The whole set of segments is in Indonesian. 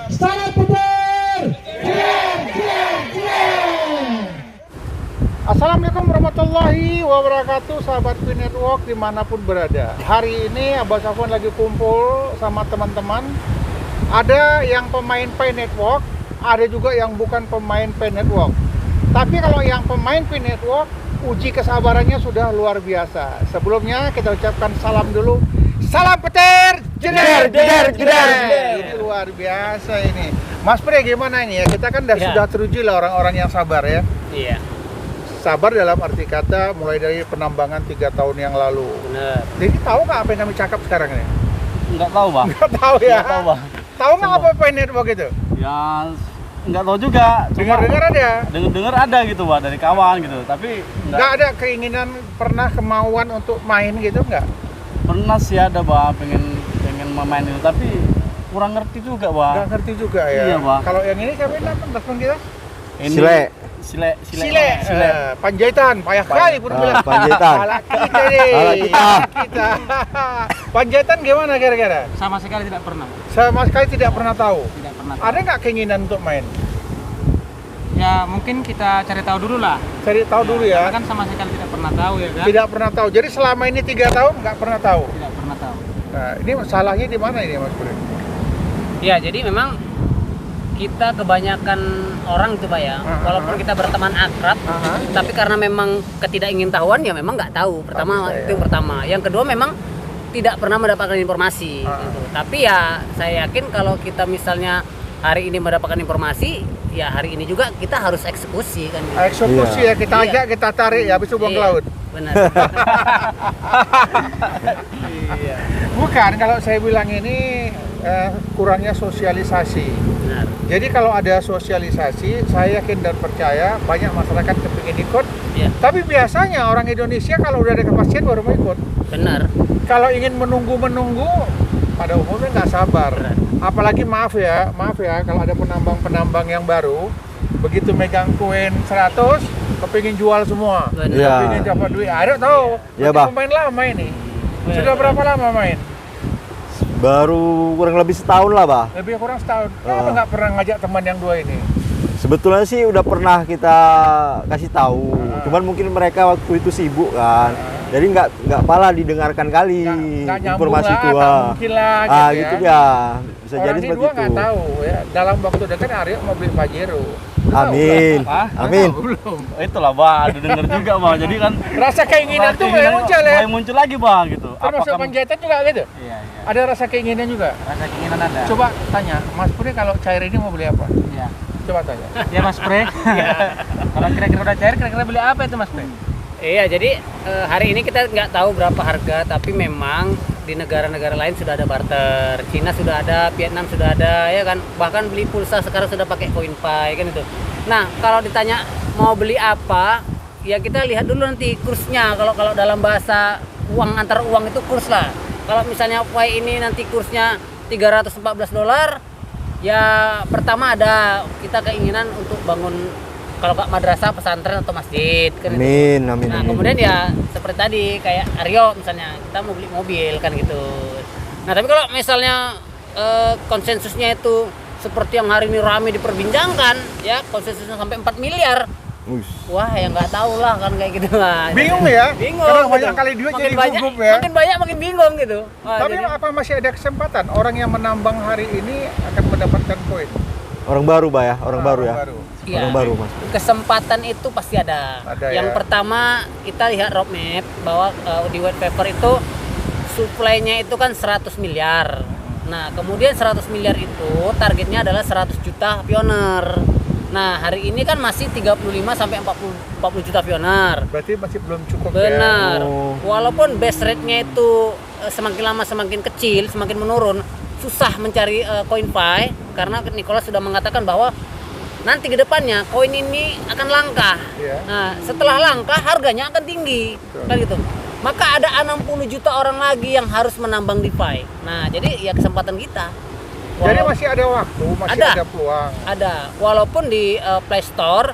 Salam Petir. Jeng. Assalamualaikum warahmatullahi wabarakatuh, sahabat Queen Network dimanapun berada. Hari ini Abah Safwan lagi kumpul sama teman-teman. Ada yang pemain Pi Network, ada juga yang bukan pemain Pi Network. Tapi kalau yang pemain Pi Network, uji kesabarannya sudah luar biasa. Sebelumnya kita ucapkan salam dulu. Salam Petir, jeder. Ini luar biasa ini. Mas Pri, gimana ini ya? Kita kan sudah teruji lah orang-orang yang sabar ya. Iya. Sabar dalam arti kata mulai dari penambangan 3 tahun yang lalu. Benar. Jadi tahu nggak apa yang kami cakap sekarang ini? Nggak tahu, Bang. Nggak tahu ya? Nggak tahu, Bang. Tahu nggak apa Pi Network itu? Ya, nggak tahu juga. Dengar-dengar ada? Dengar ada gitu, Bang, dari kawan gitu. Tapi Nggak ada keinginan, pernah kemauan untuk main gitu nggak? pernah sih ada, Bang, pengen main itu, tapi kurang ngerti juga, Bang. Nggak ngerti juga ya? Iya, Bang. Kalau yang ini siapa yang telepon kita? Sile. Panjaitan, payah kali pun bilang. Panjaitan. Pala kita nih. Pala kita. Panjaitan gimana kira-kira? Sama sekali tidak pernah. Sama sekali tidak pernah tahu. Tidak pernah. Ada nggak keinginan untuk main? Ya, mungkin kita cari tahu dulu lah. Cari tahu dulu ya. Karena kan sama sekali tidak pernah tahu ya kan? Tidak pernah tahu. Jadi selama ini 3 tahun nggak pernah tahu. Tidak pernah tahu. Nah, ini salahnya di mana ini, Mas Budi? Ya, jadi memang kita kebanyakan orang itu, Pak ya. Walaupun kita berteman akrab, tapi karena memang ketidakingintahuan ya memang nggak tahu. Pertama itu yang pertama. Yang kedua memang tidak pernah mendapatkan informasi. Gitu. Tapi ya saya yakin kalau kita misalnya hari ini mendapatkan informasi, ya hari ini juga kita harus eksekusi kan. Eksekusi ya, kita Iya. ajak, kita tarik ya, habis itu buang ke laut. Benar. Iya. Bukan, kalau saya bilang ini kurangnya sosialisasi. Benar. Jadi kalau ada sosialisasi, saya yakin dan percaya banyak masyarakat kepingin ikut. Iya. Tapi biasanya orang Indonesia kalau udah ada kepastian baru mau ikut. Benar. Kalau ingin menunggu, pada umumnya nggak sabar. Benar. Apalagi maaf ya, kalau ada penambang yang baru, begitu megang koin 100, kepingin jual semua. Benar. Iya. Kepingin dapat duit. Aduh tahu, Iya, berarti Bang. pemain lama ini. Iya. Sudah berapa lama main? Baru kurang lebih setahun lah, Bah. Lebih kurang setahun. Kenapa nggak pernah ngajak teman yang 2 ini? Sebetulnya sih udah pernah kita kasih tahu, cuman mungkin mereka waktu itu sibuk kan. Jadi nggak pala didengarkan kali Nggak nyambung informasi lah, itu. nggak mungkin lah gitu ya. gitu ya. Bisa Orang jadi ini seperti dua itu. nggak tahu ya. Dalam waktu dekat Aryo mau beli Pajero. Amin. Apa? Amin. Belum. Itulah, Bang, ada denger juga, Bang. Jadi kan Rasa keinginan tuh mulai muncul ya. mulai muncul lagi, Bang, gitu. Termasuk Panjaitan juga gitu. Iya. Ada rasa keinginan juga. Rasa keinginan ada. Coba tanya, Mas Puri kalau cair ini mau beli apa? Iya. Coba tanya. Ya, Mas Pre. Kalau kira-kira udah cair, kira-kira beli apa itu, Mas Pre? Iya, jadi hari ini kita nggak tahu berapa harga, tapi memang di negara-negara lain sudah ada barter. Cina sudah ada, Vietnam sudah ada, ya kan. Bahkan beli pulsa sekarang sudah pakai koin Pi kan itu. Nah, kalau ditanya mau beli apa, ya kita lihat dulu nanti kursnya. Kalau dalam bahasa uang antar uang itu kurs lah. Kalau misalnya Pi ini nanti kursnya $314, ya pertama ada kita keinginan untuk bangun kalau nggak madrasah, pesantren atau masjid kan itu. Amin. Nah, kemudian ya seperti tadi kayak Aryo misalnya kita mau beli mobil kan gitu. Nah, tapi kalau misalnya konsensusnya itu seperti yang hari ini ramai diperbincangkan, ya konsensusnya sampai 4 miliar. Wah, ya nggak tahu lah kan kayak gitu lah. Bingung ya? Bingung. Karena gitu. banyak kali duit jadi banyak, gugup ya. Makin banyak makin bingung gitu. Wah, Tapi jadi, apa masih ada kesempatan orang yang menambang hari ini akan mendapatkan koin? Orang baru, Bah ya. Orang baru ya. iya, Orang baru, Mas. kesempatan itu pasti ada. Ada Yang ya. pertama kita lihat roadmap bahwa di white paper itu supply-nya itu kan 100 miliar. Nah, kemudian 100 miliar itu targetnya adalah 100 juta pioner. Nah, hari ini kan masih 35 sampai 40 juta pioner. Berarti masih belum cukup Benar. ya. Oh. Walaupun base rate-nya itu semakin lama semakin kecil, semakin menurun, susah mencari koin Pi karena Nicholas sudah mengatakan bahwa nanti ke depannya koin ini akan langka. Iya. Nah, setelah langka harganya akan tinggi. Kan gitu. Maka ada 60 juta orang lagi yang harus menambang di Pi. Nah, jadi ya kesempatan kita. Jadi masih ada waktu, masih ada peluang. Ada. Walaupun di Play Store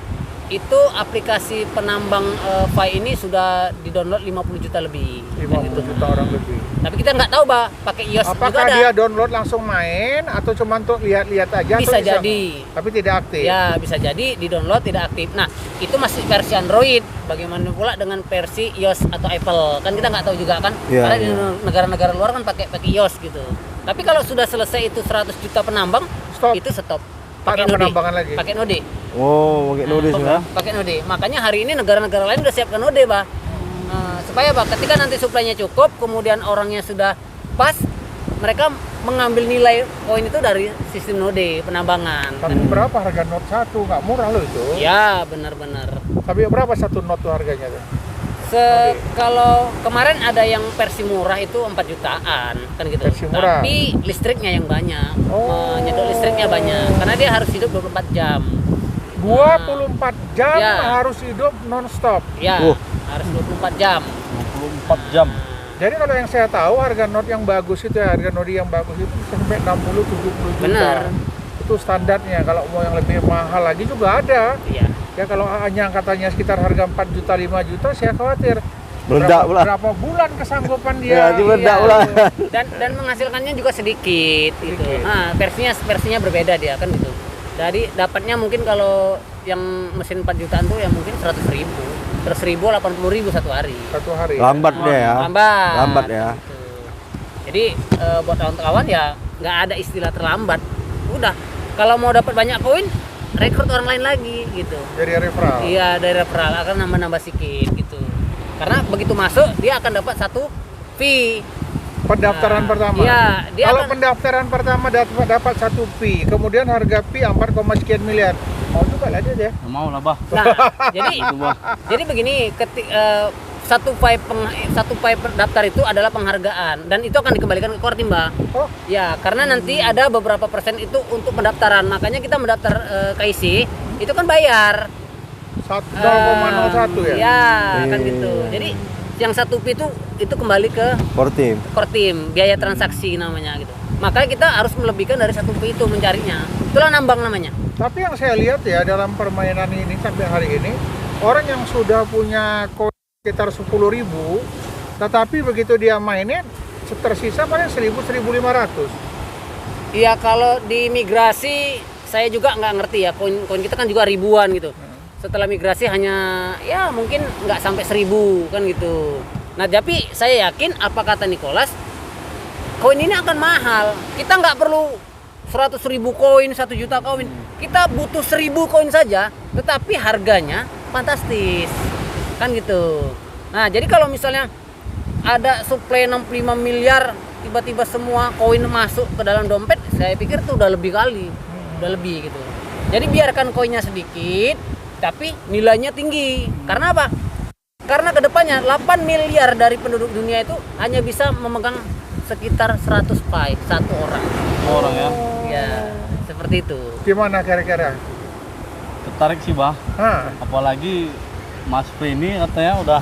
itu aplikasi penambang Fi ini sudah di-download 50 juta lebih. 50 juta orang lebih. Tapi kita nggak tahu, Bah, pakai iOS juga Apakah ada. dia download langsung main atau cuma untuk lihat-lihat aja? Bisa atau jadi. Tapi tidak aktif. Ya, bisa jadi di-download tidak aktif. Nah, itu masih versi Android. Bagaimana pula dengan versi iOS atau Apple? Kan kita nggak tahu juga kan. Iya, Karena di iya. negara-negara luar kan pakai iOS gitu. Tapi kalau sudah selesai itu 100 juta penambang, Stop. itu stop. Tak ada penambangan lagi. Pakai node. Oh, pakai node sudah. Pakai node. Makanya hari ini negara-negara lain udah siapkan node, Bah. Supaya Bah, ketika nanti suplainya cukup, kemudian orangnya sudah pas, mereka mengambil nilai koin itu dari sistem node penambangan. Tapi berapa harga Note 1? Nggak murah loh itu. Ya, benar-benar. Tapi berapa satu Note tuh harganya tuh? Kalau kemarin ada yang versi murah itu 4 jutaan kan gitu. Versi murah. Tapi listriknya yang banyak. Oh. Menyedot listriknya banyak karena dia harus hidup 24 jam. 24 jam Ya. harus hidup non-stop. Ya, Oh. harus 24 jam. 24 jam. Jadi kalau yang saya tahu harga Note yang bagus itu ya, harga Note yang bagus itu sampai 60-70 juta. Benar. Itu standarnya. Kalau mau yang lebih mahal lagi juga ada. Iya. Ya kalau hanya katanya sekitar harga 4 juta 5 juta saya khawatir Meledak pula. berapa bulan kesanggupan Ya, dia. meledak Iya. pula. Dan menghasilkannya juga sedikit gitu. Sedikit. Nah, versinya berbeda dia kan gitu. Jadi dapatnya mungkin kalau yang mesin 4 jutaan tuh ya mungkin 100.000. 100.000, 80.000 satu hari. Satu hari. Lambat dia ya. Lambat. Lambat ya. Gitu. Jadi buat kawan-kawan ya nggak ada istilah terlambat. Udah, kalau mau dapat banyak koin, rekrut orang lain lagi gitu. Jadi referral. Iya, dari referral akan nambah-nambah sedikit gitu. Karena begitu masuk dia akan dapat satu fee. Pendaftaran Nah, pertama. iya, dia Kalau akan- pendaftaran pertama dapat 1 fee, kemudian harga fee 4, sekian miliar. Mau juga lah dia. Ya mau lah, Bah. Nah, jadi begini, satu file daftar itu adalah penghargaan dan itu akan dikembalikan ke Kortim, Mbak. Oh, Ya, karena nanti ada beberapa persen itu untuk pendaftaran. Makanya kita mendaftar KIC itu kan bayar. 0,01 ya. Ya, kan Iya. gitu. Jadi yang 1 fee itu kembali ke Kortim. Kortim, biaya transaksi namanya gitu. Makanya kita harus melebihkan dari 1 fee itu mencarinya. Itulah nambang namanya. Tapi yang saya lihat ya dalam permainan ini sampai hari ini, orang yang sudah punya koin sekitar 10.000, tetapi begitu dia mainin tersisa paling 1.000-1.500. Iya, kalau di migrasi saya juga nggak ngerti ya, koin kita kan juga ribuan gitu. Setelah migrasi hanya ya mungkin nggak sampai 1.000 kan gitu. Nah, tapi saya yakin apa kata Nicholas, koin ini akan mahal. Kita nggak perlu 100.000 koin, 1 juta koin. Kita butuh 1.000 koin saja, tetapi harganya fantastis. Kan gitu. Nah, jadi kalau misalnya ada suplai 65 miliar, tiba-tiba semua koin masuk ke dalam dompet, saya pikir itu udah lebih kali. Udah lebih gitu. Jadi biarkan koinnya sedikit, tapi nilainya tinggi. Karena apa? Karena kedepannya 8 miliar dari penduduk dunia itu hanya bisa memegang sekitar 100 Pi satu orang. Orang ya. Ya, seperti itu. Gimana kira-kira? Tertarik sih, Bah. Hah, Apalagi Mas Pri ini katanya udah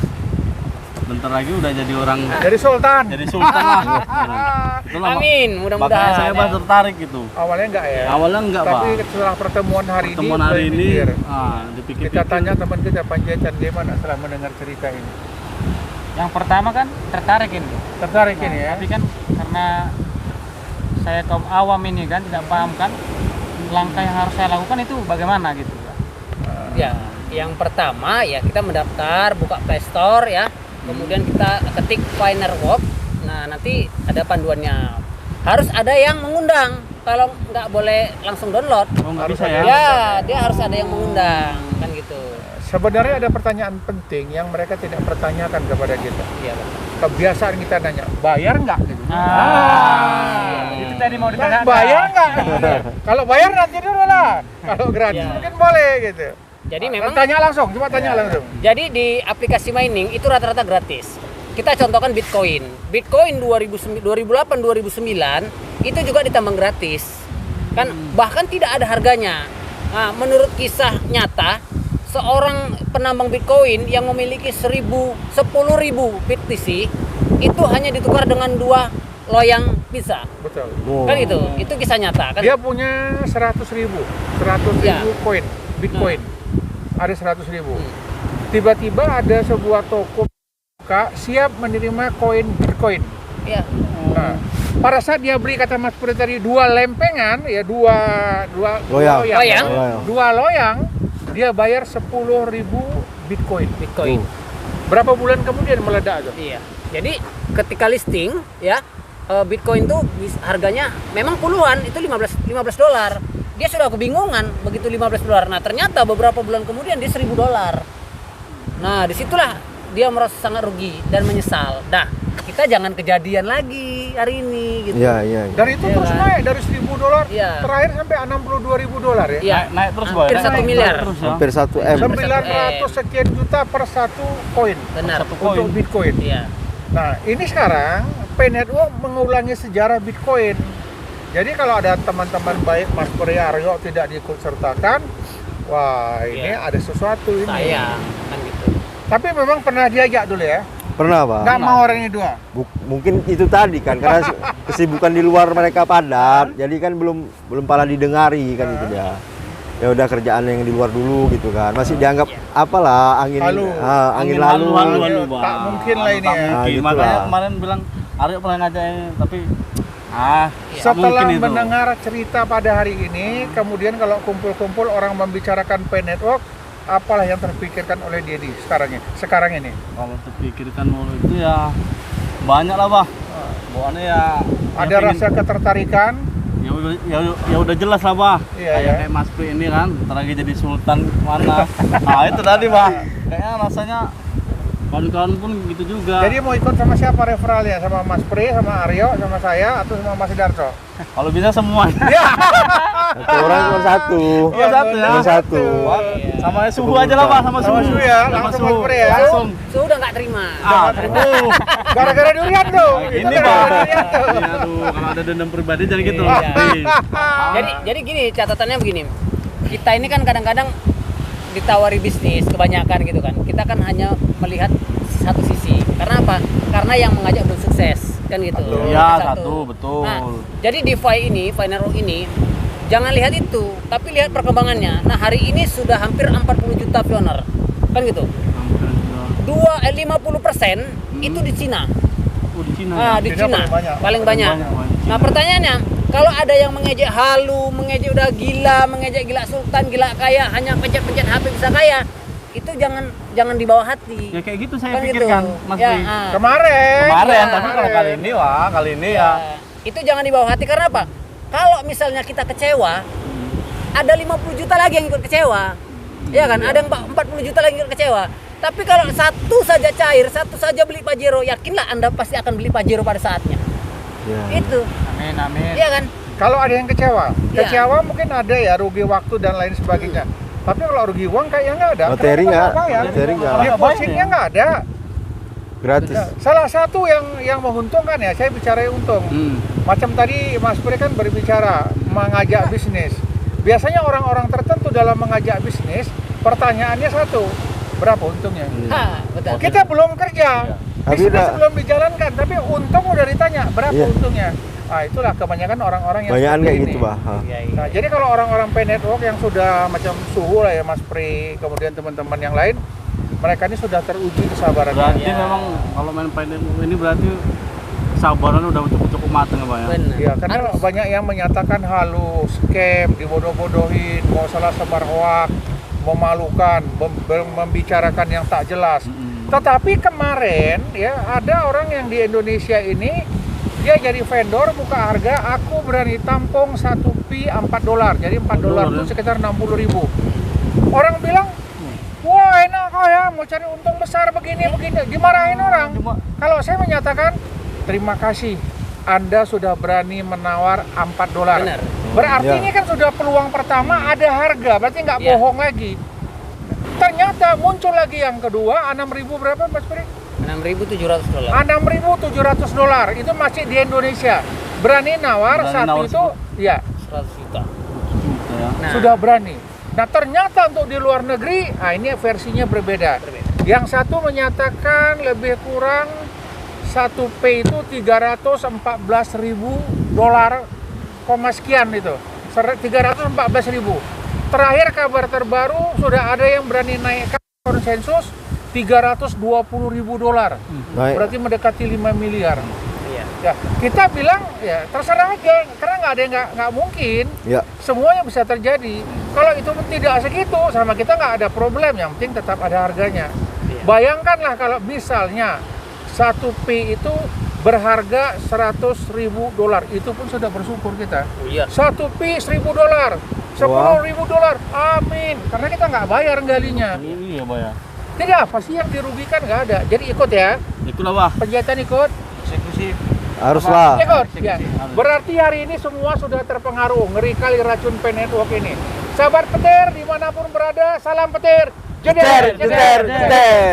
bentar lagi udah jadi orang, jadi sultan. jadi sultan lah. Itulah, Bah. Amin, Makanya mudah-mudahan. saya Bah tertarik gitu. Awalnya enggak ya? Awalnya enggak, Bah. Tapi setelah pertemuan hari Pertemuan ini, hari mulai ini, mikir. dipikir-pikir. Kita tanya teman kita Panjaitan gimana setelah mendengar cerita ini. Yang pertama kan tertarik ini. Tertarik ini ya? Tapi kan karena saya kaum awam ini kan tidak paham kan langkah yang harus saya lakukan itu bagaimana gitu. Ya, yang pertama ya kita mendaftar, buka Play Store ya. Kemudian kita ketik Pioneer Walk. Nah, nanti ada panduannya. Harus ada yang mengundang. Kalau nggak boleh langsung download. Oh, nggak Harus bisa ada. ya? Ya, dia harus ada yang mengundang kan gitu. Sebenarnya ada pertanyaan penting yang mereka tidak pertanyakan kepada kita. Iya, Bang. Kebiasaan kita nanya, bayar nggak? Gitu. Itu tadi mau ditanya. Bayar nggak? Kalau bayar nanti dulu lah. Kalau gratis Ya. mungkin boleh gitu. Jadi memang Tanya langsung, cuma tanya langsung. jadi di aplikasi mining itu rata-rata gratis. Kita contohkan Bitcoin. Bitcoin 2008 2009 itu juga ditambang gratis. Kan bahkan tidak ada harganya. Nah, menurut kisah nyata, seorang penambang Bitcoin yang memiliki 1000 10.000 BTC itu hanya ditukar dengan 2 loyang pizza. Betul. Oh. Kan gitu. Itu kisah nyata kan. Dia punya 100.000 Ya. koin, Bitcoin. ada 100.000. Tiba-tiba ada sebuah toko buka siap menerima koin Bitcoin. Iya. Nah, pada saat dia beli, kata Mas Puri tadi, 2 lempengan, ya dua Loyang. dua loyang, dia bayar 10.000 Bitcoin. Bitcoin. Berapa bulan kemudian meledak tuh? Iya. Jadi ketika listing ya Bitcoin tuh harganya memang puluhan, itu 15 dolar. Dia sudah kebingungan begitu 15 dolar. Nah, ternyata beberapa bulan kemudian dia 1.000 dolar. Nah, disitulah dia merasa sangat rugi dan menyesal. Nah, kita jangan kejadian lagi hari ini gitu. Iya. Dan itu terus kan? naik dari 1.000 dolar Iya. terakhir sampai 62.000 dolar ya. Iya. Naik terus Hampir Boy. 1 Naik miliar. terus ya. Hampir 1 M. 900 sekian juta per satu koin Benar. untuk Bitcoin. Iya. Nah, ini sekarang P-Network mengulangi sejarah Bitcoin. Jadi kalau ada teman-teman baik Mas Puri Aryo tidak diikut sertakan, wah ini Iya. ada sesuatu ini. Sayang kan gitu. Tapi memang pernah diajak dulu ya. Pernah, Pak? Nggak mau orang ini dua. Mungkin itu tadi kan karena kesibukan di luar mereka padat, jadi kan belum pala didengari kan itu dia. Ya udah kerjaan yang di luar dulu gitu kan. Masih dianggap apalah angin Lalu. angin lalu. Lalu, Bang. Tak mungkin lah ini Tak ya. mungkin. Ah, gitu Makanya lah. kemarin bilang Aryo pernah ngajakin tapi tak Setelah mungkin itu. mendengar cerita pada hari ini, kemudian kalau kumpul-kumpul orang membicarakan P-Network, apalah yang terpikirkan oleh Dedi sekarang ini? Kalau terpikirkan mulai itu ya banyak lah Bah. Bawaannya ya Ada ya pengen- rasa ketertarikan? ya udah jelas lah Bah. Iya, ya. Kayak Mas Pri ini kan ntar lagi jadi sultan mana. Nah itu tadi Bah. Kayaknya rasanya kawan-kawan pun gitu juga. Jadi mau ikut sama siapa referralnya? Sama Mas Pri, sama Aryo, sama saya, atau sama Mas Darto? Kalau bisa semua. Satu orang cuma satu. Oh, satu ya. Cuma satu. Wah, sama suhu aja lah Bah, sama Sama suhu. suhu ya, Sama langsung suhu. Mas Pri ya. Langsung. Sudah udah nggak terima. Aduh. Gara-gara durian tuh. Ini Itu Bah. gara-gara durian tuh. Iya, aduh, kalau ada dendam pribadi jangan gitu. Iya. Nih. Jadi gini, catatannya begini. Kita ini kan kadang-kadang ditawari bisnis kebanyakan gitu kan. Kita kan hanya melihat satu sisi. Karena apa? Karena yang mengajak belum sukses kan gitu. Iya, Itu satu, betul. Nah, jadi DeFi ini, Finance ini jangan lihat itu, tapi lihat perkembangannya. Nah, hari ini sudah hampir 40 juta pioner. Kan gitu. 50% itu di Cina. Oh, di Cina. Ah, di Cina Cina paling banyak. paling banyak. Nah, pertanyaannya, kalau ada yang mengejek halu, mengejek udah gila, mengejek gila sultan, gila kaya, hanya pencet-pencet HP bisa kaya, itu jangan dibawa hati. Ya kayak gitu saya Kan gitu. pikirkan, Mas Ya, Pri. Kemarin. Kemarin, Iya. tapi kalau kali ini wah, kali ini ya. Itu jangan dibawa hati karena apa? Kalau misalnya kita kecewa, ada 50 juta lagi yang ikut kecewa. Ya kan? Ada 40 juta lagi yang ikut kecewa. Tapi kalau satu saja cair, satu saja beli Pajero, yakinlah Anda pasti akan beli Pajero pada saatnya. Ya. Itu. Amin. Iya kan? Kalau ada yang kecewa, Iya. kecewa mungkin ada ya, rugi waktu dan lain sebagainya. Tapi kalau rugi uang kayaknya nggak ada. Materi Kenapa nggak? bayar? Materi nggak. Depositnya nggak ada. Gratis. Salah satu yang menguntungkan ya, saya bicara untung. Macam tadi Mas Pri kan berbicara mengajak bisnis. Biasanya orang-orang tertentu dalam mengajak bisnis, pertanyaannya satu, berapa untungnya? Ha, betul. Kita belum kerja, Tapi bisnis udah- belum dijalankan, tapi untung udah ditanya, berapa Iya. untungnya? Nah, itulah kebanyakan orang-orang yang Banyakan seperti kayak ini. gitu, Bah. Ha. Iya, iya. Nah, jadi kalau orang-orang P-Network yang sudah macam Suhu lah ya Mas Pri, kemudian teman-teman yang lain, mereka ini sudah teruji kesabarannya. Berarti Ya. memang kalau main Finance ini berarti kesabaran udah cukup matang ya Pak ya. Benar. Ya, karena Harus. banyak yang menyatakan halus, scam, dibodoh-bodohin, mau salah sebar hoak, memalukan, membicarakan yang tak jelas. Tetapi kemarin ya ada orang yang di Indonesia ini dia jadi vendor buka harga, aku berani tampung 1 pi $4. Jadi $4 itu ya. sekitar 60.000. Orang bilang, wah enak kok ya, mau cari untung besar begini. Dimarahin orang. Kalau saya menyatakan, terima kasih, Anda sudah berani menawar $4. Benar. Berarti Ya. ini kan sudah peluang pertama ada harga, berarti nggak Ya. bohong lagi. Ternyata muncul lagi yang kedua, 6.000 berapa Mas Pri? $6.700. $6.700, itu masih di Indonesia. Berani nawar Berani satu nawar itu, ya 100 juta. Ya. Nah, sudah berani. Nah ternyata untuk di luar negeri, nah ini versinya berbeda. Yang satu menyatakan lebih kurang 1 P itu $314.000, koma sekian itu, 314.000. Terakhir kabar terbaru sudah ada yang berani naikkan konsensus $320.000. Baik. Berarti mendekati 5 miliar. Iya. Ya, kita bilang ya terserah aja, karena nggak ada yang nggak mungkin. Ya. Semuanya bisa terjadi. Kalau itu tidak segitu, sama kita nggak ada problem. Yang penting tetap ada harganya. Iya. Bayangkanlah kalau misalnya satu P itu berharga $100.000, itu pun sudah bersyukur kita. Oh, iya. Satu P $1.000, $10.000, amin. Karena kita nggak bayar galinya. Iya, Bah ya. Jadi apa sih yang dirugikan? Nggak ada. Jadi ikut ya, Ikutlah, Bah. penjahitan ikut. Eksekusi. Haruslah. Ikut. Ya. Berarti hari ini semua sudah terpengaruh. Ngeri kali racun P-Network ini. Sahabat petir dimanapun berada, salam petir. Jeder, Jeder, jeder, jeder.